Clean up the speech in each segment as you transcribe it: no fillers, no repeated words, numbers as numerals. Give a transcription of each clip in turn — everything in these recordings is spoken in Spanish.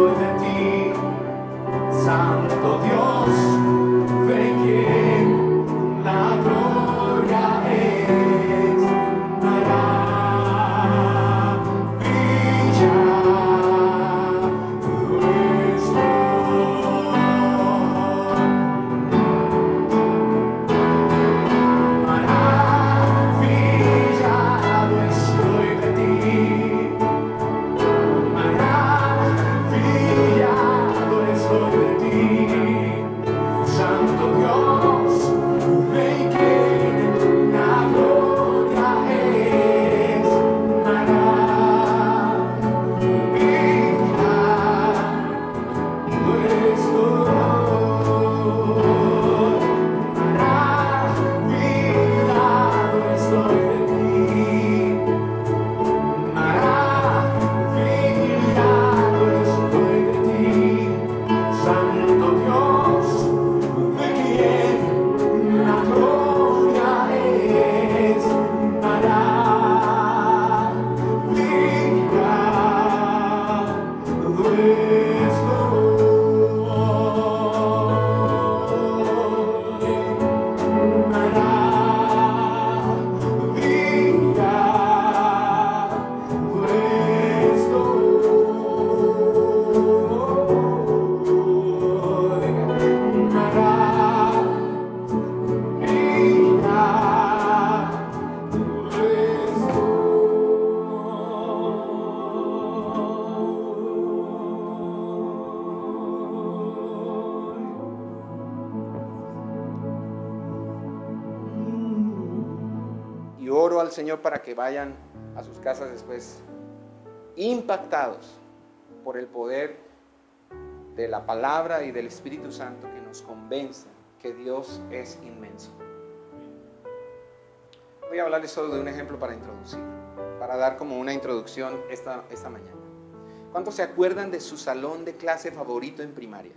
estoy de ti, Santo Dios, de quien la gloria es maravilla. Al Señor para que vayan a sus casas después impactados por el poder de la palabra y del Espíritu Santo que nos convence que Dios es inmenso. Voy a hablarles solo de un ejemplo para introducir, para dar como una introducción esta mañana. ¿Cuántos se acuerdan de su salón de clase favorito en primaria?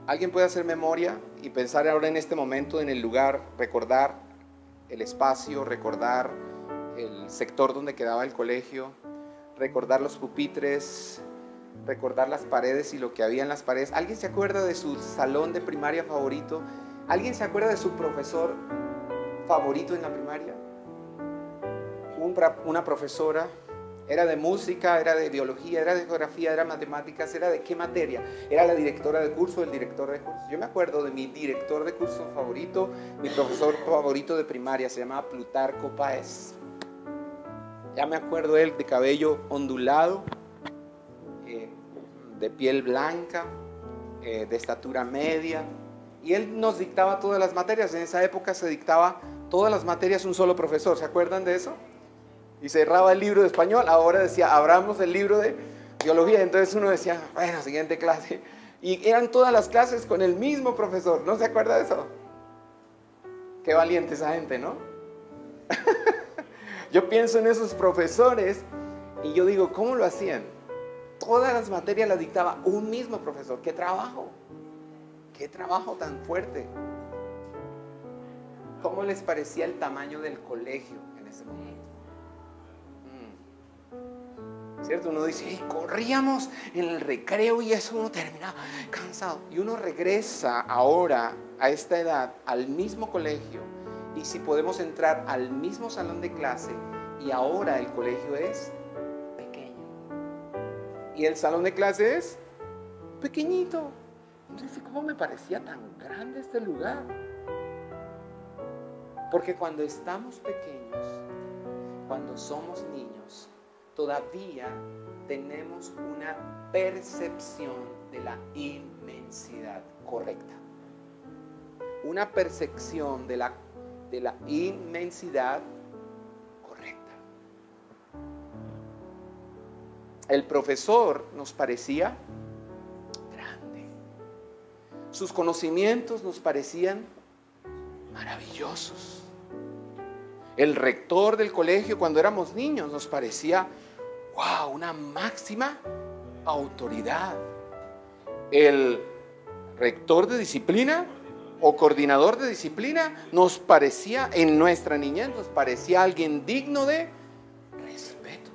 ¿Alguien puede hacer memoria y pensar ahora en este momento en el lugar, recordar el espacio, recordar el sector donde quedaba el colegio, recordar los pupitres, recordar las paredes y lo que había en las paredes? ¿Alguien se acuerda de su salón de primaria favorito? ¿Alguien se acuerda de su profesor favorito en la primaria? Una profesora. Era de música, era de biología, era de geografía, era de matemáticas, era de qué materia. Era la directora de curso, el director de curso. Yo me acuerdo de mi director de curso favorito, mi profesor favorito de primaria, se llamaba Plutarco Páez. Ya me acuerdo él, de cabello ondulado, de piel blanca, de estatura media. Y él nos dictaba todas las materias. En esa época se dictaba todas las materias un solo profesor. ¿Se acuerdan de eso? Y cerraba el libro de español, ahora decía, abramos el libro de biología. Entonces uno decía, bueno, siguiente clase. Y eran todas las clases con el mismo profesor. ¿No se acuerda de eso? Qué valiente esa gente, ¿no? Yo pienso en esos profesores y yo digo, ¿cómo lo hacían? Todas las materias las dictaba un mismo profesor. ¡Qué trabajo! ¡Qué trabajo tan fuerte! ¿Cómo les parecía el tamaño del colegio en ese momento? ¿Cierto? Uno dice, hey, corríamos en el recreo y eso uno terminaba cansado. Y uno regresa ahora a esta edad al mismo colegio y si podemos entrar al mismo salón de clase y ahora el colegio es pequeño y el salón de clase es pequeñito. Entonces, ¿cómo me parecía tan grande este lugar? Porque cuando estamos pequeños, cuando somos niños, todavía tenemos una percepción de la inmensidad correcta. Una percepción de la inmensidad correcta. El profesor nos parecía grande. Sus conocimientos nos parecían maravillosos. El rector del colegio cuando éramos niños nos parecía wow, una máxima autoridad. El rector de disciplina o coordinador de disciplina nos parecía, en nuestra niñez, nos parecía alguien digno de respeto.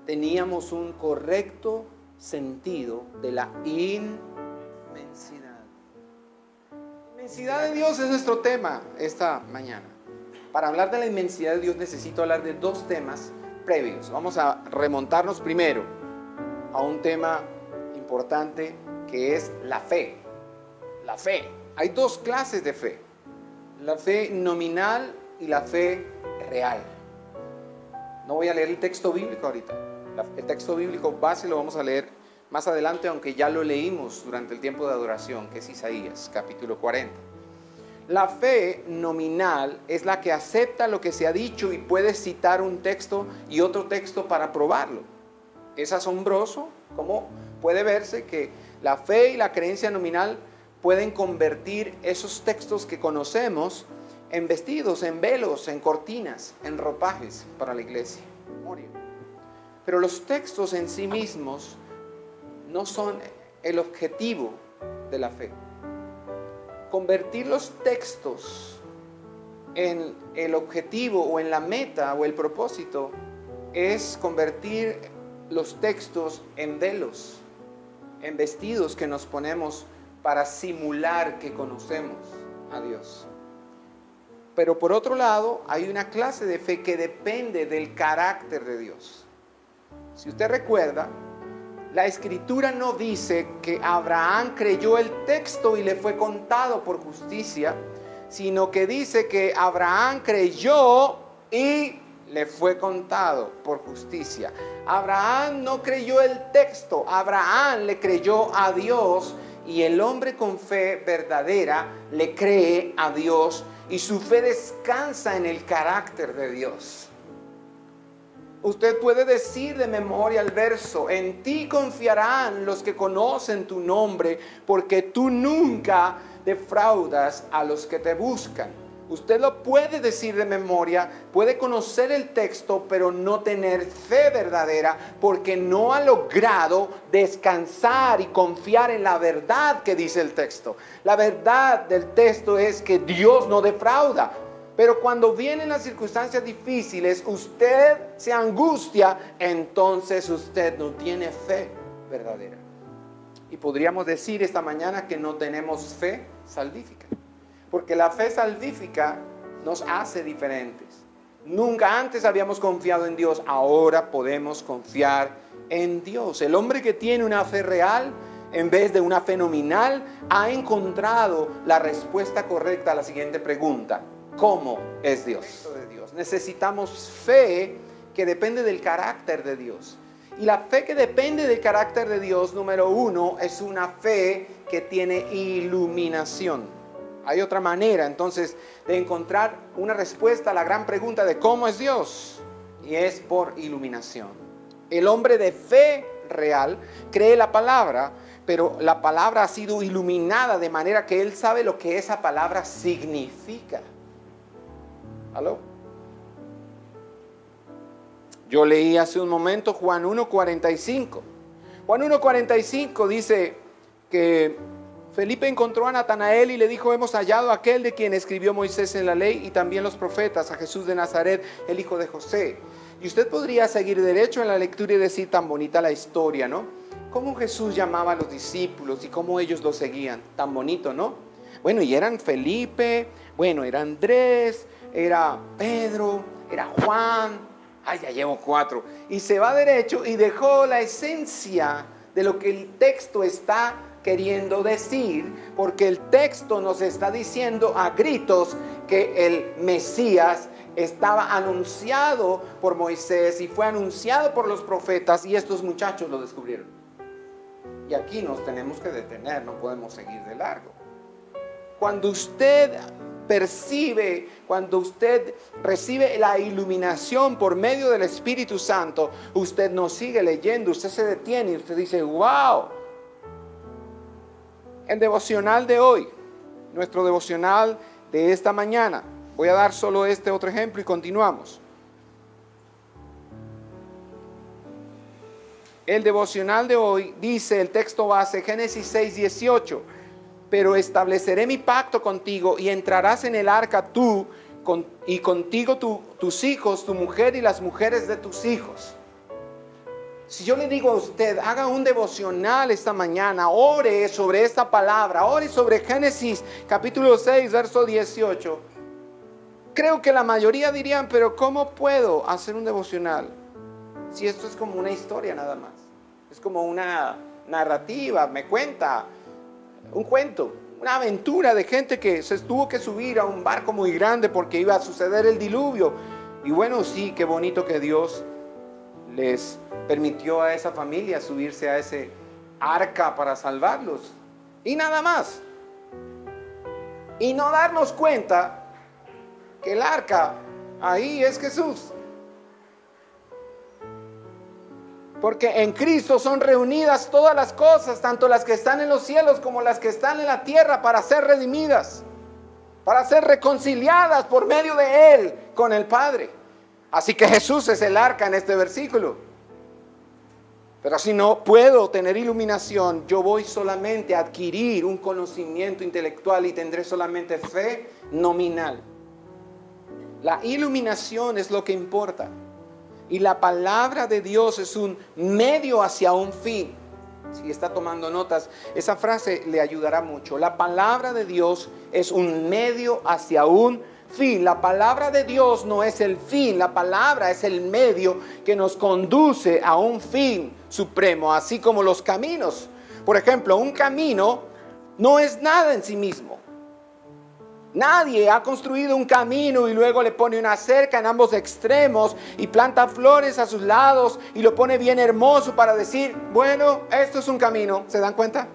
teníamos un correcto sentido de la inmensidad. La inmensidad de Dios es nuestro tema esta mañana. Para hablar de la inmensidad de Dios necesito hablar de dos temas previos. Vamos a remontarnos primero a un tema importante que es la fe. La fe. Hay dos clases de fe. La fe nominal y la fe real. No voy a leer el texto bíblico ahorita. El texto bíblico base lo vamos a leer más adelante, aunque ya lo leímos durante el tiempo de adoración, que es Isaías, capítulo 40. La fe nominal es la que acepta lo que se ha dicho y puede citar un texto y otro texto para probarlo. Es asombroso cómo puede verse que la fe y la creencia nominal pueden convertir esos textos que conocemos en vestidos, en velos, en cortinas, en ropajes para la iglesia. Pero los textos en sí mismos no son el objetivo de la fe. Convertir los textos en el objetivo o en la meta o el propósito es convertir los textos en velos, en vestidos que nos ponemos para simular que conocemos a Dios. Pero por otro lado, hay una clase de fe que depende del carácter de Dios. Si usted recuerda, la Escritura no dice que Abraham creyó el texto y le fue contado por justicia, sino que dice que Abraham creyó y le fue contado por justicia. Abraham no creyó el texto, Abraham le creyó a Dios, y el hombre con fe verdadera le cree a Dios y su fe descansa en el carácter de Dios. Usted puede decir de memoria el verso: en ti confiarán los que conocen tu nombre, porque tú nunca defraudas a los que te buscan. Usted lo puede decir de memoria, puede conocer el texto, pero no tener fe verdadera, porque no ha logrado descansar y confiar en la verdad que dice el texto. La verdad del texto es que Dios no defrauda. Pero cuando vienen las circunstancias difíciles, usted se angustia, entonces usted no tiene fe verdadera. Y podríamos decir esta mañana que no tenemos fe salvífica. Porque la fe salvífica nos hace diferentes. Nunca antes habíamos confiado en Dios, ahora podemos confiar en Dios. El hombre que tiene una fe real en vez de una fe nominal ha encontrado la respuesta correcta a la siguiente pregunta: ¿cómo es Dios? Necesitamos fe que depende del carácter de Dios. Y la fe que depende del carácter de Dios, número uno, es una fe que tiene iluminación. Hay otra manera entonces de encontrar una respuesta a la gran pregunta de cómo es Dios, y es por iluminación. El hombre de fe real cree la palabra, pero la palabra ha sido iluminada de manera que él sabe lo que esa palabra significa. ¿Aló? Yo leí hace un momento Juan 1:45. Juan 1:45 dice que Felipe encontró a Natanael y le dijo: hemos hallado a aquel de quien escribió Moisés en la ley y también los profetas, a Jesús de Nazaret, el hijo de José. Y usted podría seguir derecho en la lectura y decir: tan bonita la historia, ¿no? Cómo Jesús llamaba a los discípulos y cómo ellos lo seguían. Tan bonito, ¿no? Bueno, y eran Felipe, bueno, era Andrés, era Pedro, era Juan. Ay, ya llevo 4. Y se va derecho y dejó la esencia de lo que el texto está queriendo decir, porque el texto nos está diciendo a gritos que el Mesías estaba anunciado por Moisés y fue anunciado por los profetas, y estos muchachos lo descubrieron. Y aquí nos tenemos que detener, no podemos seguir de largo. Cuando usted percibe, cuando usted recibe la iluminación por medio del Espíritu Santo, usted no sigue leyendo, usted se detiene y usted dice: wow. El devocional de hoy, nuestro devocional de esta mañana, voy a dar solo este otro ejemplo y continuamos. El devocional de hoy dice, el texto base, Génesis 6:18, pero estableceré mi pacto contigo y entrarás en el arca tú y contigo tus hijos, tu mujer y las mujeres de tus hijos. Si yo le digo a usted, haga un devocional esta mañana, ore sobre esta palabra, ore sobre Génesis capítulo 6, verso 18. Creo que la mayoría dirían, pero ¿cómo puedo hacer un devocional si esto es como una historia nada más? Es como una narrativa, me cuenta un cuento, una aventura de gente que se tuvo que subir a un barco muy grande porque iba a suceder el diluvio. Y bueno, sí, qué bonito que Dios les permitió a esa familia subirse a ese arca para salvarlos. Y nada más. Y no darnos cuenta que el arca ahí es Jesús. Porque en Cristo son reunidas todas las cosas, tanto las que están en los cielos como las que están en la tierra, para ser redimidas, para ser reconciliadas por medio de Él con el Padre. Así que Jesús es el arca en este versículo. Pero si no puedo tener iluminación, yo voy solamente a adquirir un conocimiento intelectual y tendré solamente fe nominal. La iluminación es lo que importa. Y la palabra de Dios es un medio hacia un fin. Si está tomando notas, esa frase le ayudará mucho. La palabra de Dios es un medio hacia un fin. La palabra de Dios no es el fin, la palabra es el medio que nos conduce a un fin supremo, así como los caminos. Por ejemplo, un camino no es nada en sí mismo. Nadie ha construido un camino y luego le pone una cerca en ambos extremos y planta flores a sus lados y lo pone bien hermoso para decir, bueno, esto es un camino. ¿Se dan cuenta?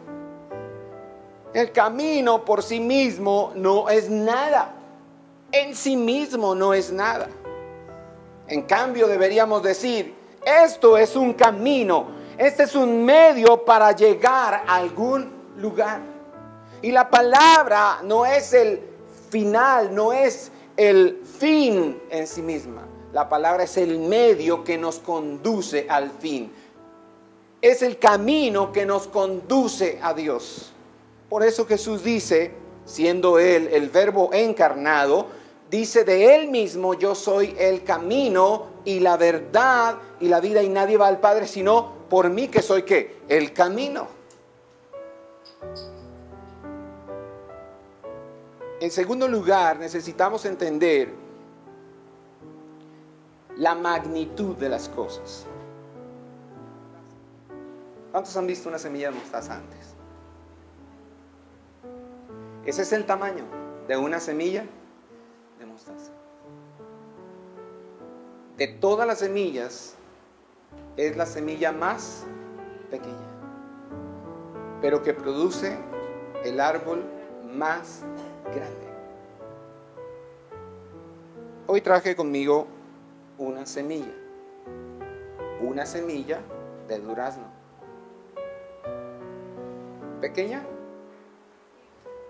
El camino por sí mismo no es nada. En sí mismo no es nada. En cambio, deberíamos decir, esto es un camino. Este es un medio para llegar a algún lugar. Y la palabra no es el final, no es el fin en sí misma. La palabra es el medio que nos conduce al fin. Es el camino que nos conduce a Dios. Por eso Jesús dice, siendo Él el Verbo encarnado, dice de Él mismo, yo soy el camino y la verdad y la vida, y nadie va al Padre sino por mí, que soy ¿qué? El camino. En segundo lugar, necesitamos entender la magnitud de las cosas. ¿Cuántos han visto una semilla de mostaza antes? Ese es el tamaño de una semilla de mostaza. De todas las semillas, es la semilla más pequeña, pero que produce el árbol más grande. Hoy traje conmigo una semilla de durazno, pequeña,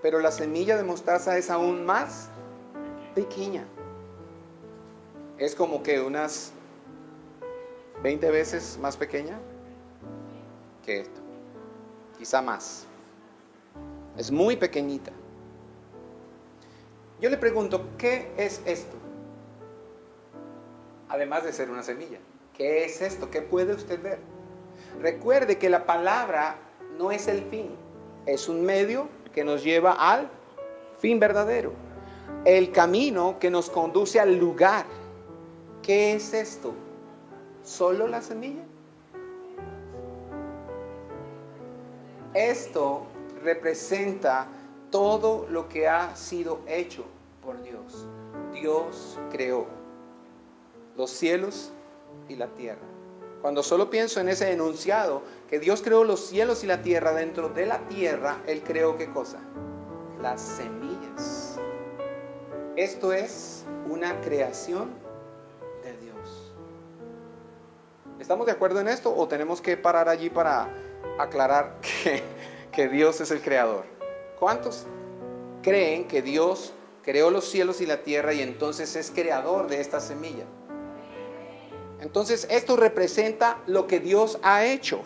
pero la semilla de mostaza es aún más pequeña. Es como que unas 20 veces más pequeña que esto, quizá más. Es muy pequeñita. Yo le pregunto, ¿qué es esto? Además de ser una semilla, ¿qué es esto? ¿Qué puede usted ver? Recuerde que la palabra no es el fin, es un medio que nos lleva al fin verdadero. El camino que nos conduce al lugar. ¿Qué es esto? ¿Solo la semilla? Esto representa todo lo que ha sido hecho por Dios. Dios creó los cielos y la tierra. Cuando solo pienso en ese enunciado, que Dios creó los cielos y la tierra, dentro de la tierra, Él creó ¿qué cosa? Las semillas. Esto es una creación de Dios. ¿Estamos de acuerdo en esto o tenemos que parar allí para aclarar que Dios es el creador? ¿Cuántos creen que Dios creó los cielos y la tierra y entonces es creador de esta semilla? Entonces esto representa lo que Dios ha hecho.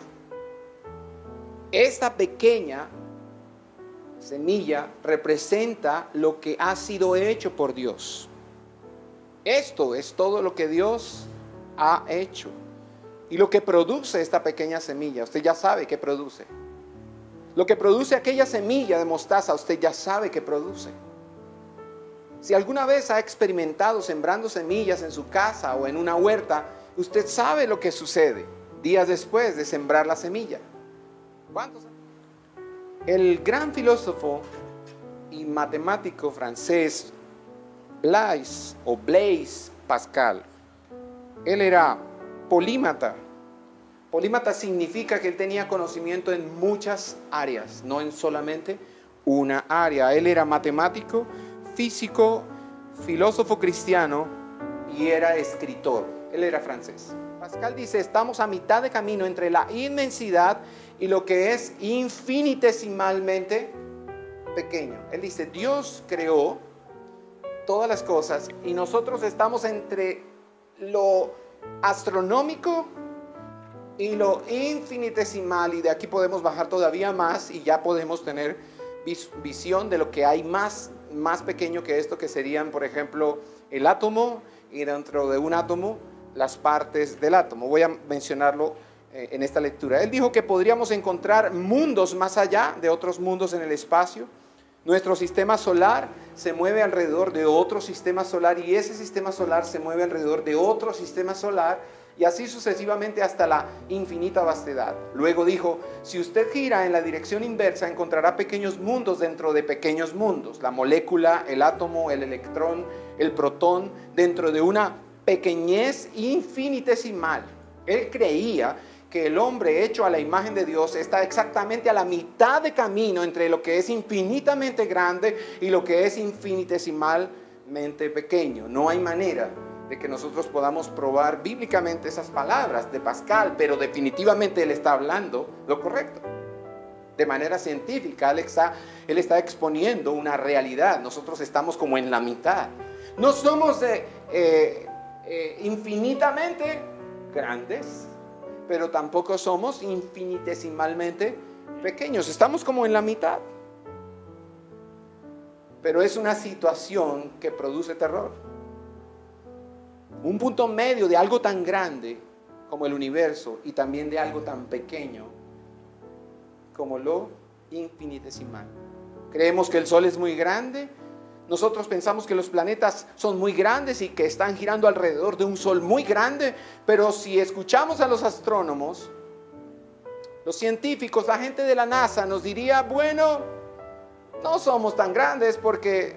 Esta pequeña semilla representa lo que ha sido hecho por Dios. Esto es todo lo que Dios ha hecho. Y lo que produce esta pequeña semilla, usted ya sabe qué produce. Lo que produce aquella semilla de mostaza, usted ya sabe qué produce. Si alguna vez ha experimentado sembrando semillas en su casa o en una huerta, usted sabe lo que sucede días después de sembrar la semilla. ¿Cuántos? El gran filósofo y matemático francés Blaise Pascal, él era polímata. Polímata significa que él tenía conocimiento en muchas áreas, no en solamente una área. Él era matemático, físico, filósofo cristiano y era escritor. Él era francés. Pascal dice, estamos a mitad de camino entre la inmensidad y lo que es infinitesimalmente pequeño. Él dice, Dios creó todas las cosas y nosotros estamos entre lo astronómico y lo infinitesimal, y de aquí podemos bajar todavía más y ya podemos tener visión de lo que hay más pequeño que esto, que serían, por ejemplo, el átomo, y dentro de un átomo, las partes del átomo. Voy a mencionarlo en esta lectura. Él dijo que podríamos encontrar mundos más allá de otros mundos en el espacio. Nuestro sistema solar se mueve alrededor de otro sistema solar, y ese sistema solar se mueve alrededor de otro sistema solar, y así sucesivamente hasta la infinita vastedad. Luego dijo, si usted gira en la dirección inversa, encontrará pequeños mundos dentro de pequeños mundos. La molécula, el átomo, el electrón, el protón, dentro de una pequeñez infinitesimal. Él creía que el hombre hecho a la imagen de Dios está exactamente a la mitad de camino entre lo que es infinitamente grande y lo que es infinitesimalmente pequeño. No hay manera de que nosotros podamos probar bíblicamente esas palabras de Pascal, pero definitivamente él está hablando lo correcto. De manera científica, él está exponiendo una realidad. Nosotros estamos como en la mitad. No somos infinitamente grandes, pero tampoco somos infinitesimalmente pequeños. Estamos como en la mitad. Pero es una situación que produce terror. Un punto medio de algo tan grande como el universo y también de algo tan pequeño como lo infinitesimal. Creemos que el Sol es muy grande. Nosotros pensamos que los planetas son muy grandes y que están girando alrededor de un Sol muy grande, pero si escuchamos a los astrónomos, los científicos, la gente de la NASA nos diría, bueno, no somos tan grandes porque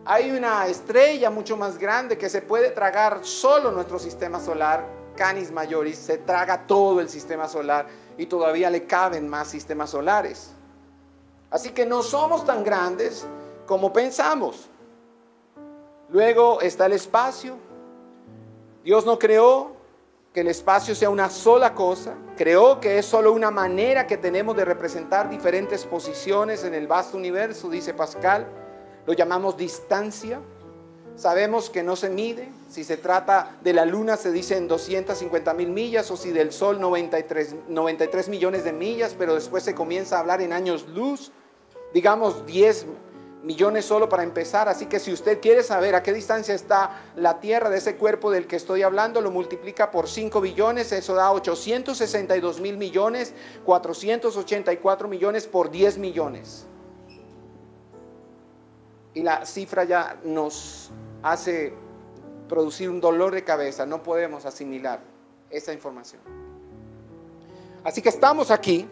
hay una estrella mucho más grande que se puede tragar solo nuestro sistema solar, Canis Majoris, se traga todo el sistema solar y todavía le caben más sistemas solares. Así que no somos tan grandes como pensamos. Luego está el espacio. Dios no creó que el espacio sea una sola cosa, creó que es solo una manera que tenemos de representar diferentes posiciones en el vasto universo, dice Pascal. Lo llamamos distancia. Sabemos que no se mide. Si se trata de la luna se dice en 250,000 millas, o si del sol 93 millones de millas, pero después se comienza a hablar en años luz, digamos 10 millones solo para empezar. Así que si usted quiere saber a qué distancia está la Tierra de ese cuerpo del que estoy hablando, lo multiplica por 5 billones, eso da 862,000 millones, 484 millones por 10 millones. Y la cifra ya nos hace producir un dolor de cabeza. No podemos asimilar esa información. Así que estamos aquí,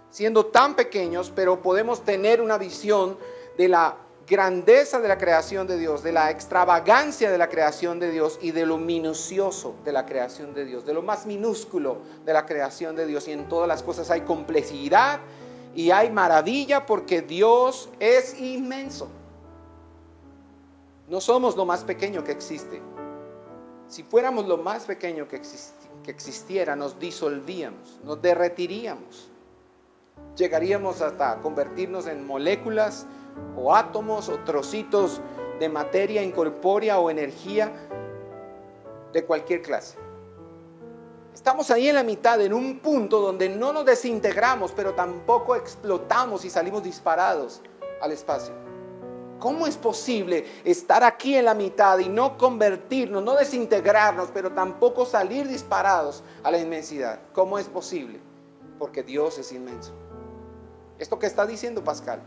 siendo tan pequeños, pero podemos tener una visión de la grandeza de la creación de Dios, de la extravagancia de la creación de Dios y de lo minucioso de la creación de Dios, de lo más minúsculo de la creación de Dios. Y en todas las cosas hay complejidad y hay maravilla, porque Dios es inmenso. No somos lo más pequeño que existe. Si fuéramos lo más pequeño que existiera, nos disolvíamos, nos derretiríamos. Llegaríamos hasta convertirnos en moléculas o átomos o trocitos de materia incorpórea o energía de cualquier clase. Estamos ahí en la mitad, en un punto donde no nos desintegramos, pero tampoco explotamos y salimos disparados al espacio. ¿Cómo es posible estar aquí en la mitad y no convertirnos, no desintegrarnos, pero tampoco salir disparados a la inmensidad? ¿Cómo es posible? Porque Dios es inmenso. Esto que está diciendo Pascal.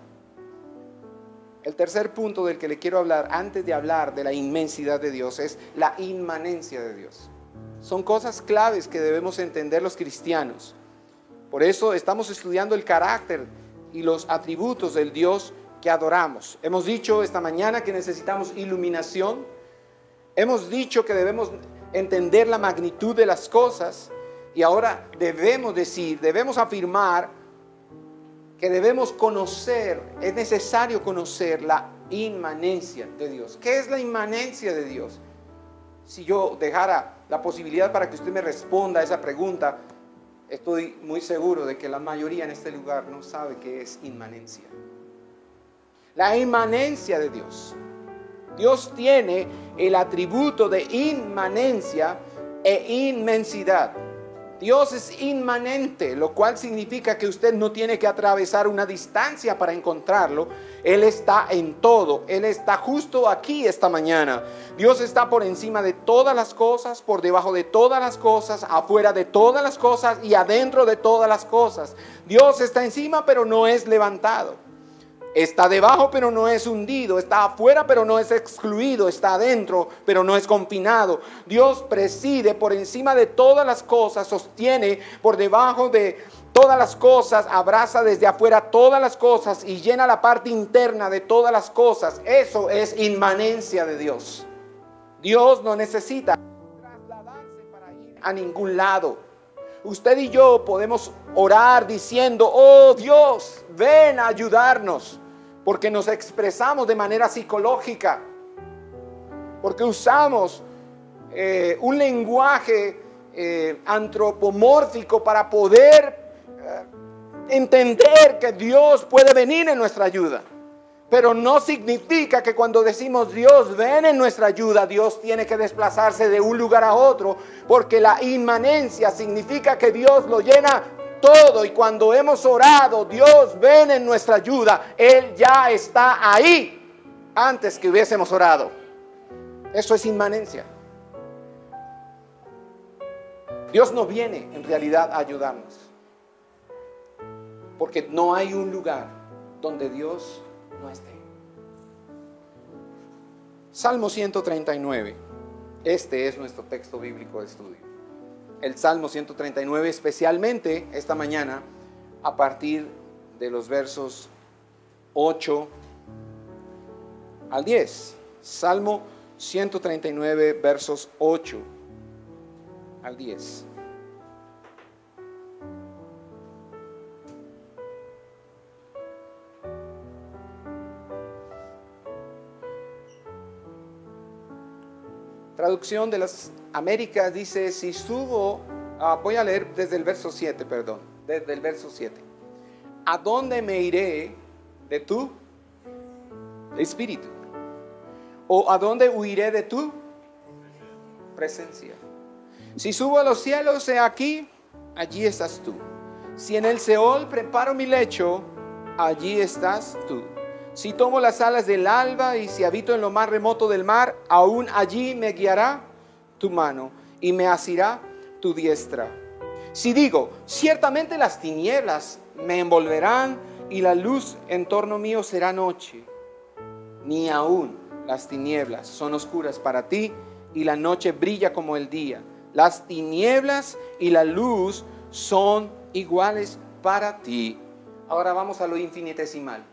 El tercer punto del que le quiero hablar antes de hablar de la inmensidad de Dios es la inmanencia de Dios. Son cosas claves que debemos entender los cristianos. Por eso estamos estudiando el carácter y los atributos del Dios que adoramos. Hemos dicho esta mañana que necesitamos iluminación. Hemos dicho que debemos entender la magnitud de las cosas. Y ahora debemos afirmar que debemos conocer, es necesario conocer la inmanencia de Dios. ¿Qué es la inmanencia de Dios? Si yo dejara la posibilidad para que usted me responda a esa pregunta, estoy muy seguro de que la mayoría en este lugar no sabe qué es inmanencia. La inmanencia de Dios. Dios tiene el atributo de inmanencia e inmensidad. Dios es inmanente, lo cual significa que usted no tiene que atravesar una distancia para encontrarlo. Él está en todo. Él está justo aquí esta mañana. Dios está por encima de todas las cosas, por debajo de todas las cosas, afuera de todas las cosas y adentro de todas las cosas. Dios está encima, pero no es levantado. Está debajo, pero no es hundido. Está afuera, pero no es excluido. Está adentro, pero no es confinado. Dios preside por encima de todas las cosas, sostiene por debajo de todas las cosas, abraza desde afuera todas las cosas y llena la parte interna de todas las cosas. Eso es inmanencia de Dios. Dios no necesita trasladarse para ir a ningún lado. Usted y yo podemos orar diciendo: oh Dios, ven a ayudarnos. Porque nos expresamos de manera psicológica, porque usamos un lenguaje antropomórfico para poder entender que Dios puede venir en nuestra ayuda. Pero no significa que cuando decimos Dios ven en nuestra ayuda, Dios tiene que desplazarse de un lugar a otro, porque la inmanencia significa que Dios lo llena todo, y cuando hemos orado, Dios ven en nuestra ayuda, Él ya está ahí antes que hubiésemos orado. Eso es inmanencia. Dios no viene en realidad a ayudarnos, porque no hay un lugar donde Dios no esté. Salmo 139. Este es nuestro texto bíblico de estudio. El Salmo 139, especialmente esta mañana, a partir de los versos 8 al 10. Salmo 139, versos 8 al 10. Traducción de las Américas dice: si subo, voy a leer desde el verso 7, desde el verso 7. ¿A dónde me iré de tu espíritu? ¿O a dónde huiré de tu presencia? Si subo a los cielos, he aquí, allí estás tú. Si en el Seol preparo mi lecho, allí estás tú. Si tomo las alas del alba y si habito en lo más remoto del mar, aún allí me guiará tu mano y me asirá tu diestra. Si digo, ciertamente las tinieblas me envolverán y la luz en torno mío será noche, ni aún las tinieblas son oscuras para ti y la noche brilla como el día. Las tinieblas y la luz son iguales para ti. Ahora vamos a lo infinitesimal.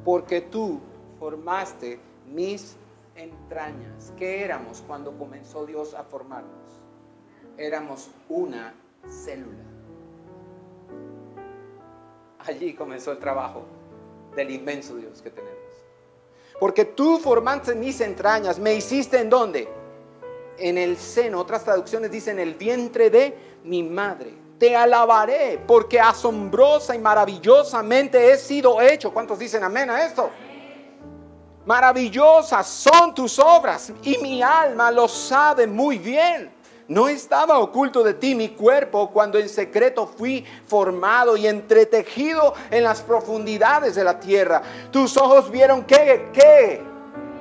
Porque tú formaste mis entrañas. ¿Qué éramos cuando comenzó Dios a formarnos? Éramos una célula. Allí comenzó el trabajo del inmenso Dios que tenemos. Porque tú formaste mis entrañas. ¿Me hiciste en dónde? En el seno. Otras traducciones dicen el vientre de mi madre. Te alabaré porque asombrosa y maravillosamente he sido hecho. ¿Cuántos dicen amén a esto? Maravillosas son tus obras y mi alma lo sabe muy bien. No estaba oculto de ti mi cuerpo cuando en secreto fui formado y entretejido en las profundidades de la tierra. Tus ojos vieron ¿qué?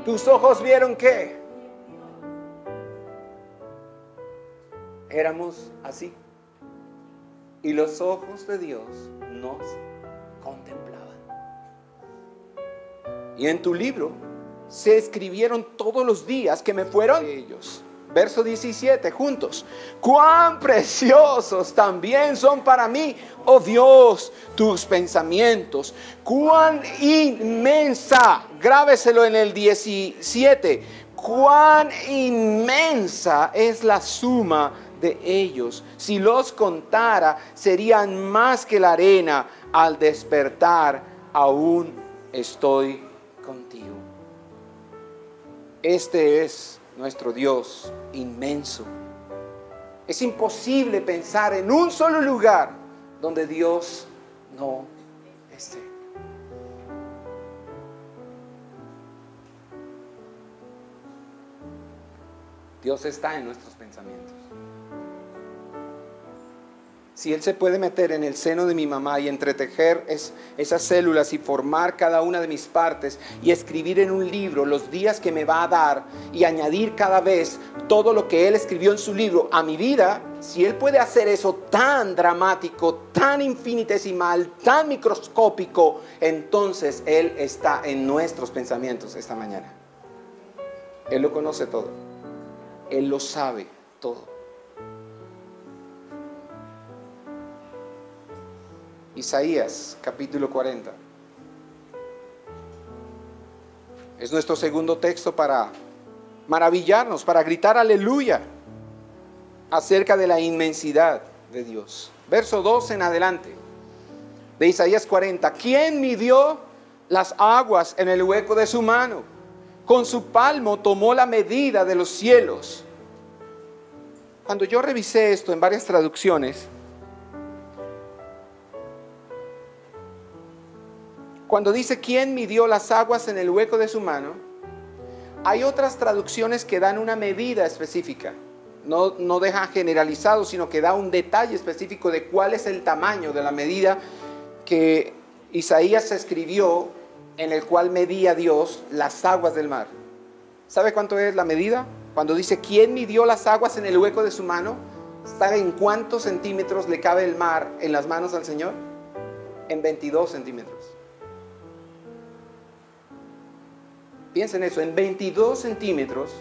Tus ojos vieron ¿qué? Éramos así. Y los ojos de Dios nos contemplaban. Y en tu libro se escribieron todos los días que me fueron de ellos. Verso 17, juntos. Cuán preciosos también son para mí, oh Dios, tus pensamientos. Cuán inmensa, grábeselo en el 17. Cuán inmensa es la suma de ellos. Si los contara, serían más que la arena. Al despertar, aún estoy contigo. Este es nuestro Dios inmenso. Es imposible pensar en un solo lugar donde Dios no esté. Dios está en nuestros pensamientos. Si Él se puede meter en el seno de mi mamá y entretejer esas células y formar cada una de mis partes y escribir en un libro los días que me va a dar y añadir cada vez todo lo que Él escribió en su libro a mi vida, si Él puede hacer eso tan dramático, tan infinitesimal, tan microscópico, entonces Él está en nuestros pensamientos esta mañana. Él lo conoce todo. Él lo sabe todo. Isaías capítulo 40. Es nuestro segundo texto para maravillarnos, para gritar aleluya acerca de la inmensidad de Dios. Verso 2 en adelante de Isaías 40. ¿Quién midió las aguas en el hueco de su mano? Con su palmo tomó la medida de los cielos. Cuando yo revisé esto en varias traducciones, cuando dice ¿quién midió las aguas en el hueco de su mano?, hay otras traducciones que dan una medida específica. No deja generalizado, sino que da un detalle específico de cuál es el tamaño de la medida que Isaías escribió, en el cual medía Dios las aguas del mar. ¿Sabe cuánto es la medida? Cuando dice ¿quién midió las aguas en el hueco de su mano? ¿Sabe en cuántos centímetros le cabe el mar en las manos al Señor? En 22 centímetros. Piensen eso, en 22 centímetros,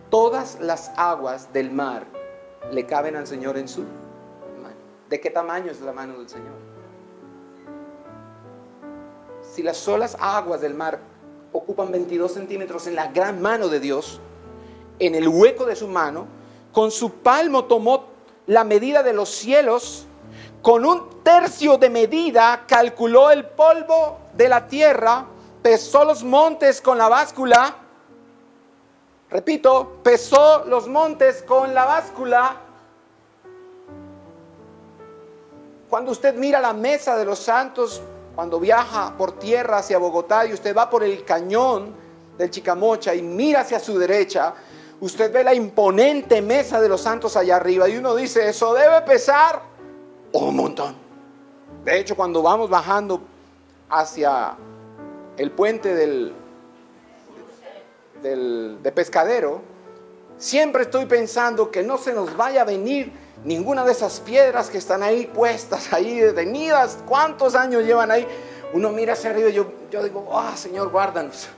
todas las aguas del mar le caben al Señor en su mano. ¿De qué tamaño es la mano del Señor? Si las solas aguas del mar ocupan 22 centímetros en la gran mano de Dios, en el hueco de su mano, con su palmo tomó la medida de los cielos, con un tercio de medida calculó el polvo de la tierra, pesó los montes con la báscula. Repito, pesó los montes con la báscula. Cuando usted mira la mesa de los santos, cuando viaja por tierra hacia Bogotá y usted va por el cañón del Chicamocha y mira hacia su derecha, usted ve la imponente mesa de los santos allá arriba y uno dice, eso debe pesar un montón. De hecho, cuando vamos bajando hacia el puente de Pescadero, siempre estoy pensando que no se nos vaya a venir ninguna de esas piedras que están ahí puestas, ahí detenidas. ¿Cuántos años llevan ahí? Uno mira hacia arriba y yo digo, Señor, guárdanos.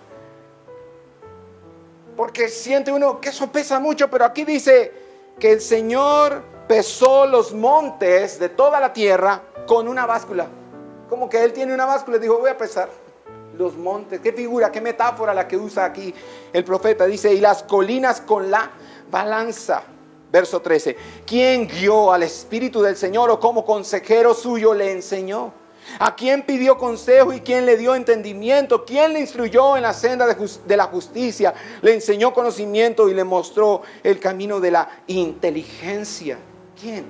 Porque siente uno que eso pesa mucho, pero aquí dice que el Señor pesó los montes de toda la tierra con una báscula. Como que Él tiene una báscula y dijo, voy a pesar los montes. Qué figura, qué metáfora la que usa aquí el profeta. Dice, y las colinas con la balanza. Verso 13. ¿Quién guió al Espíritu del Señor o como consejero suyo le enseñó? ¿A quién pidió consejo y quién le dio entendimiento? ¿Quién le instruyó en la senda de la justicia? Le enseñó conocimiento y le mostró el camino de la inteligencia. ¿Quién?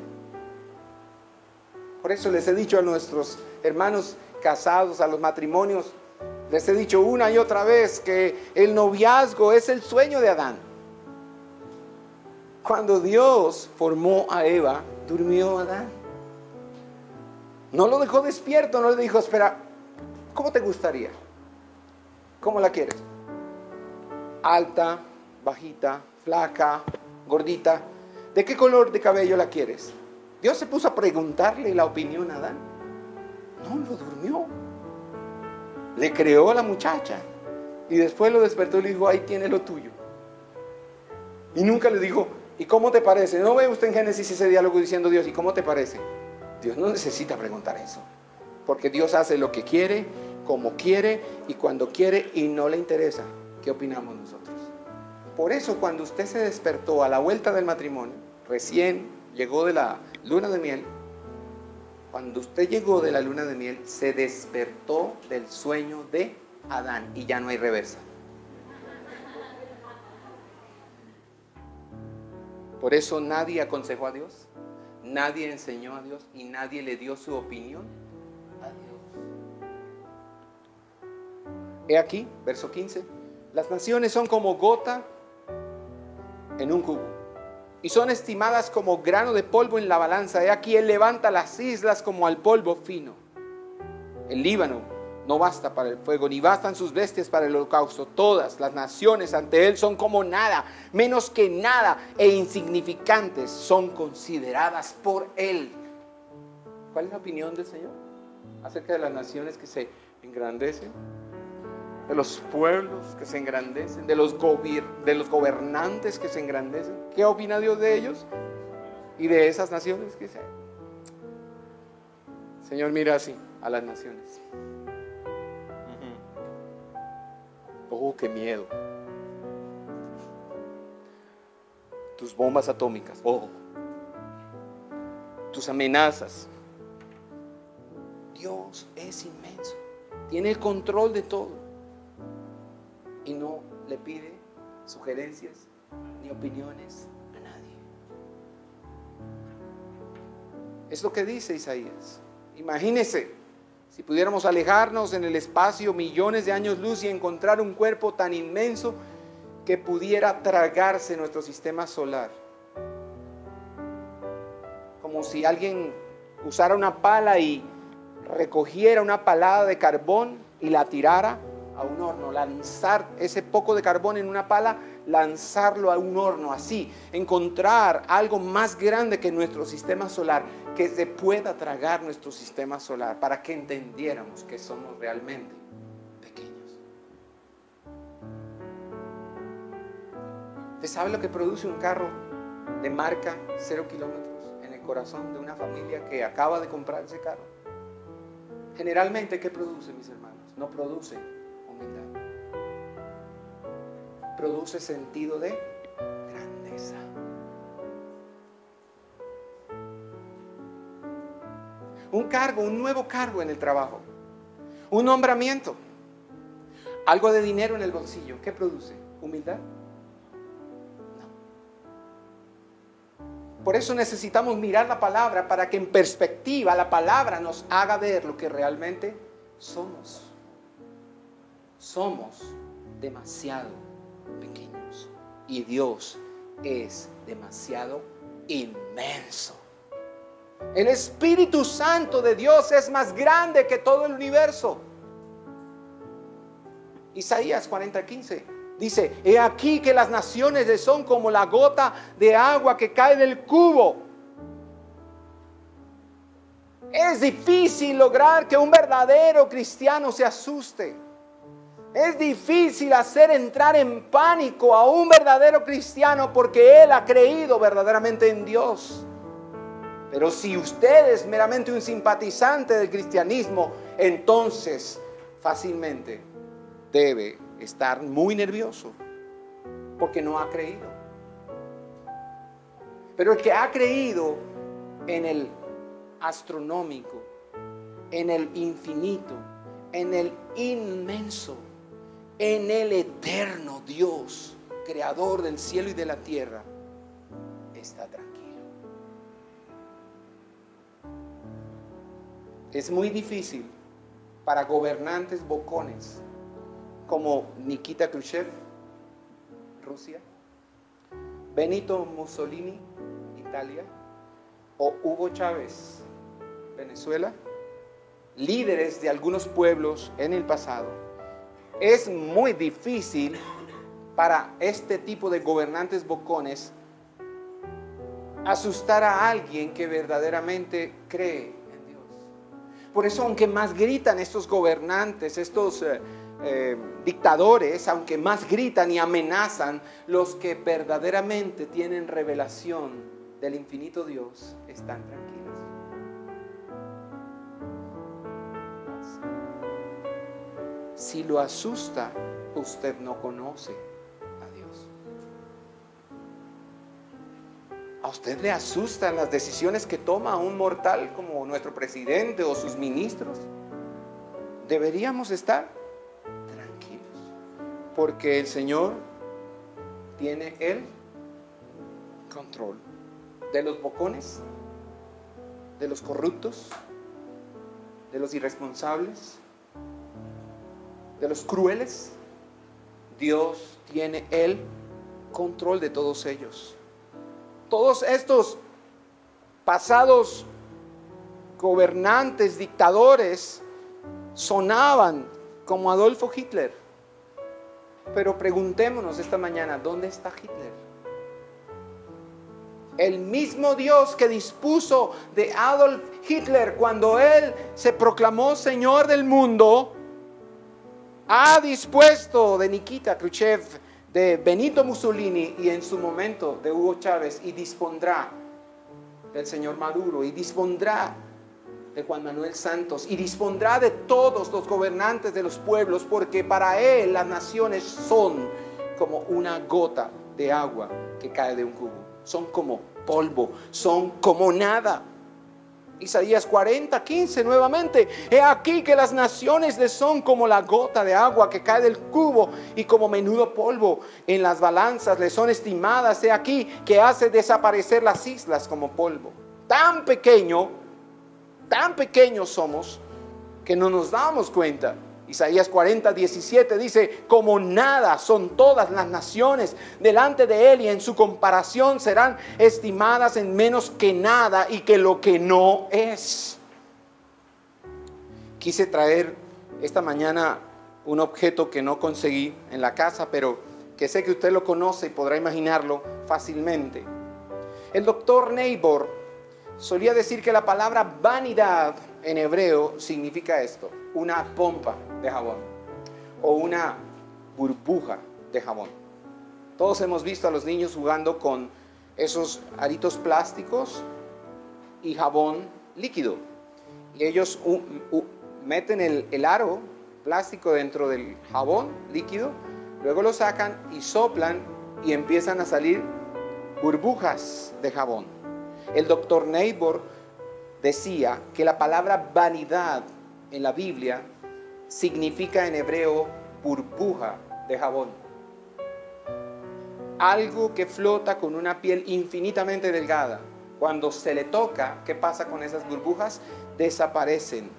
Por eso les he dicho a nuestros hermanos casados, a los matrimonios, les he dicho una y otra vez que el noviazgo es el sueño de Adán. Cuando Dios formó a Eva, durmió Adán. No lo dejó despierto, no le dijo, espera, ¿cómo te gustaría? ¿Cómo la quieres? Alta, bajita, flaca, gordita. ¿De qué color de cabello la quieres? Dios se puso a preguntarle la opinión a Adán. No, lo durmió. Le creó a la muchacha. Y después lo despertó y le dijo, ahí tiene lo tuyo. Y nunca le dijo, ¿y cómo te parece? ¿No ve usted en Génesis ese diálogo diciendo Dios, ¿y cómo te parece? Dios no necesita preguntar eso. Porque Dios hace lo que quiere, como quiere y cuando quiere y no le interesa qué opinamos nosotros. Por eso cuando usted se despertó a la vuelta del matrimonio, recién llegó de la luna de miel, cuando usted llegó de la luna de miel, se despertó del sueño de Adán y ya no hay reversa. Por eso nadie aconsejó a Dios, nadie enseñó a Dios y nadie le dio su opinión a Dios. He aquí, verso 15, las naciones son como gota en un cubo y son estimadas como grano de polvo en la balanza. He aquí, Él levanta las islas como al polvo fino. El Líbano no basta para el fuego, ni bastan sus bestias para el holocausto. Todas las naciones ante Él son como nada, menos que nada, e insignificantes son consideradas por Él. ¿Cuál es la opinión del Señor acerca de las naciones que se engrandecen? De los pueblos que se engrandecen, de los gobernantes que se engrandecen. ¿Qué opina Dios de ellos? Y de esas naciones que se... El Señor mira así a las naciones. Oh, qué miedo. Tus bombas atómicas. Oh. Tus amenazas. Dios es inmenso. Tiene el control de todo. Y no le pide sugerencias ni opiniones a nadie. Es lo que dice Isaías. Imagínese si pudiéramos alejarnos en el espacio millones de años luz y encontrar un cuerpo tan inmenso que pudiera tragarse nuestro sistema solar. Como si alguien usara una pala y recogiera una palada de carbón y la tirara a un horno, lanzar ese poco de carbón en una pala, lanzarlo a un horno, así, encontrar algo más grande que nuestro sistema solar, que se pueda tragar nuestro sistema solar, para que entendiéramos que somos realmente pequeños. ¿Usted sabe lo que produce un carro de marca 0 kilómetros en el corazón de una familia que acaba de comprar ese carro? Generalmente, ¿qué produce, mis hermanos? No produce humildad. Produce sentido de grandeza. Un cargo, un nuevo cargo en el trabajo. Un nombramiento. Algo de dinero en el bolsillo. ¿Qué produce? ¿Humildad? No. Por eso necesitamos mirar la palabra para que en perspectiva la palabra nos haga ver lo que realmente somos. Somos demasiado pequeños y Dios es demasiado inmenso. El Espíritu Santo de Dios es más grande que todo el universo. Isaías 40:15 dice: he aquí que las naciones son como la gota de agua que cae del cubo. Es difícil lograr que un verdadero cristiano se asuste. Es difícil hacer entrar en pánico a un verdadero cristiano porque él ha creído verdaderamente en Dios. Pero si usted es meramente un simpatizante del cristianismo, entonces fácilmente debe estar muy nervioso porque no ha creído. Pero el que ha creído en el astronómico, en el infinito, en el inmenso, en el eterno Dios, creador del cielo y de la tierra, está tranquilo. Es muy difícil para gobernantes bocones como Nikita Khrushchev, Rusia, Benito Mussolini, Italia, o Hugo Chávez, Venezuela, líderes de algunos pueblos en el pasado, es muy difícil para este tipo de gobernantes bocones asustar a alguien que verdaderamente cree en Dios. Por eso, aunque más gritan estos gobernantes, estos dictadores, aunque más gritan y amenazan, los que verdaderamente tienen revelación del infinito Dios están tranquilos. Si lo asusta, usted no conoce a Dios. ¿A usted le asustan las decisiones que toma un mortal como nuestro presidente o sus ministros? Deberíamos estar tranquilos, porque el Señor tiene el control de los bocones, de los corruptos, de los irresponsables, de los crueles. Dios tiene el control de todos ellos. Todos estos pasados gobernantes, dictadores, sonaban como Adolfo Hitler. Pero preguntémonos esta mañana, ¿dónde está Hitler? El mismo Dios que dispuso de Adolf Hitler cuando él se proclamó Señor del mundo, ha dispuesto de Nikita Khrushchev, de Benito Mussolini y en su momento de Hugo Chávez, y dispondrá del señor Maduro, y dispondrá de Juan Manuel Santos, y dispondrá de todos los gobernantes de los pueblos, porque para él las naciones son como una gota de agua que cae de un cubo, son como polvo, son como nada. Isaías 40:15 nuevamente: he aquí que las naciones le son como la gota de agua que cae del cubo y como menudo polvo en las balanzas le son estimadas. He aquí que hace desaparecer las islas como polvo. Tan pequeños somos que no nos damos cuenta. Isaías 40:17 dice: como nada son todas las naciones delante de él, y en su comparación serán estimadas en menos que nada y que lo que no es. Quise traer esta mañana un objeto que no conseguí en la casa, pero que sé que usted lo conoce y podrá imaginarlo fácilmente. El doctor Niebuhr solía decir que la palabra vanidad en hebreo significa esto: una pompa de jabón o una burbuja de jabón. Todos hemos visto a los niños jugando con esos aritos plásticos y jabón líquido, y ellos meten el aro plástico dentro del jabón líquido, luego lo sacan y soplan y empiezan a salir burbujas de jabón. El doctor Niebuhr decía que la palabra vanidad en la Biblia significa en hebreo burbuja de jabón. Algo que flota con una piel infinitamente delgada. Cuando se le toca, ¿qué pasa con esas burbujas? Desaparecen.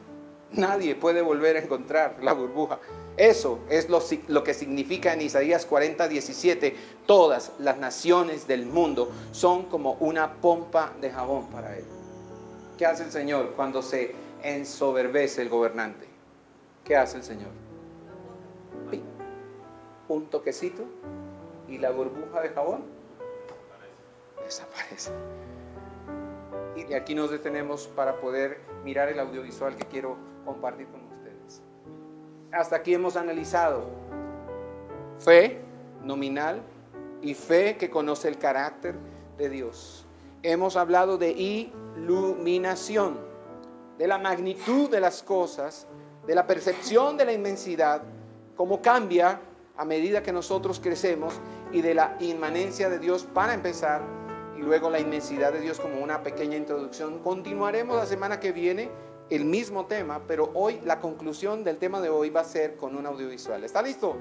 Nadie puede volver a encontrar la burbuja. Eso es lo que significa en Isaías 40:17: todas las naciones del mundo son como una pompa de jabón para él. ¿Qué hace el Señor cuando se ensoberbece el gobernante? ¿Qué hace el Señor? Un toquecito y la burbuja de jabón desaparece. Y aquí nos detenemos para poder mirar el audiovisual que quiero compartir con ustedes. Hasta aquí hemos analizado fe nominal y fe que conoce el carácter de Dios. Hemos hablado de iluminación, de la magnitud de las cosas, de la percepción de la inmensidad, cómo cambia a medida que nosotros crecemos, y de la inmanencia de Dios para empezar, y luego la inmensidad de Dios como una pequeña introducción. Continuaremos la semana que viene el mismo tema, pero hoy la conclusión del tema de hoy va a ser con un audiovisual. ¿Está listo?